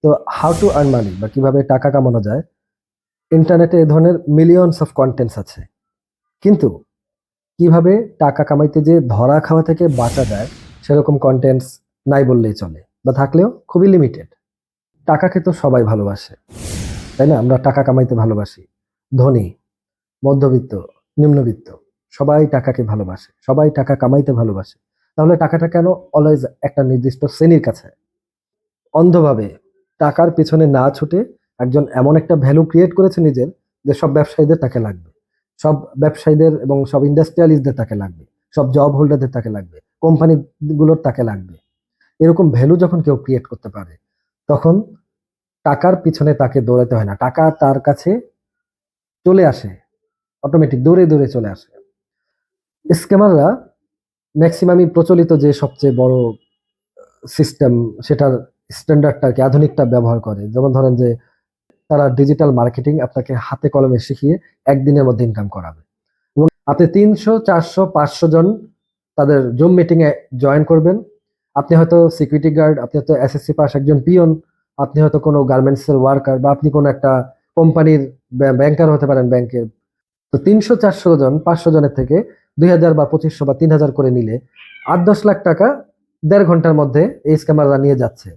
তো how to earn money বা কিভাবে টাকা কামানো যায়, ইন্টারনেটে এ ধরনের মিলিয়নস অফ কন্টেন্টস আছে, কিন্তু কিভাবে টাকা কামাইতে যে ধরা খাওয়া থেকে বাঁচা যায় সেরকম কন্টেন্টস নাই বললেই চলে, বা থাকলেও খুবই লিমিটেড। টাকাকে তো সবাই ভালোবাসে, তাই না? আমরা টাকা কামাইতে ভালোবাসি। ধনী, মধ্যবিত্ত, নিম্নবিত্ত, সবাই টাকাকে ভালোবাসে, সবাই টাকা কামাইতে ভালোবাসে। তাহলে টাকাটা কেন অলওয়েজ একটা নির্দিষ্ট শ্রেণীর কাছে? অন্ধভাবে টাকার পেছনে না ছুটে একজন এমন একটা ভ্যালু ক্রিয়েট করেছে নিজের, যে সব ব্যবসায়ীদের তাকে লাগবে, সব ব্যবসায়ীদের এবং সব ইন্ডাস্ট্রিয়ালিস্টদের তাকে লাগবে, সব জব হোল্ডারদের তাকে লাগবে, কোম্পানি গুলোর তাকে লাগবে। এরকম ভ্যালু যখন কেউ ক্রিয়েট করতে পারে, তখন টাকার পিছনে তাকে দৌড়াতে হয় না, টাকা তার কাছে চলে আসে, অটোমেটিক দৌড়ে দৌড়ে চলে আসে। স্ক্যামাররা ম্যাক্সিমামই প্রচলিত যে সবচেয়ে বড় সিস্টেম, সেটার স্ট্যান্ডার্ডটাকে আধুনিকটা ব্যবহার করে। যেমন ধরেন যে তারা ডিজিটাল মার্কেটিং আপনাকে হাতে কলমে শিখিয়ে একদিনের মধ্যে ইনকাম করাবে, এবং আপনি 300, 400, 500 জন তাদের জুম মিটিং এ জয়েন করবেন। আপনি হয়তো সিকিউরিটি গার্ড, আপনি হয়তো এসএসসি পাস একজন পিয়ন, আপনি হয়তো কোনো গার্মেন্টস এর ওয়ার্কার, বা আপনি কোনো একটা কোম্পানির ব্যাংকার হতে পারেন, ব্যাংকের। তো 300, 400 জন, 500 জনের থেকে 2000 বা 2500 বা 3000 করে নিলে 8-10 লাখ টাকা 1.5 ঘন্টার মধ্যে এই স্ক্যামাররা নিয়ে যাচ্ছে।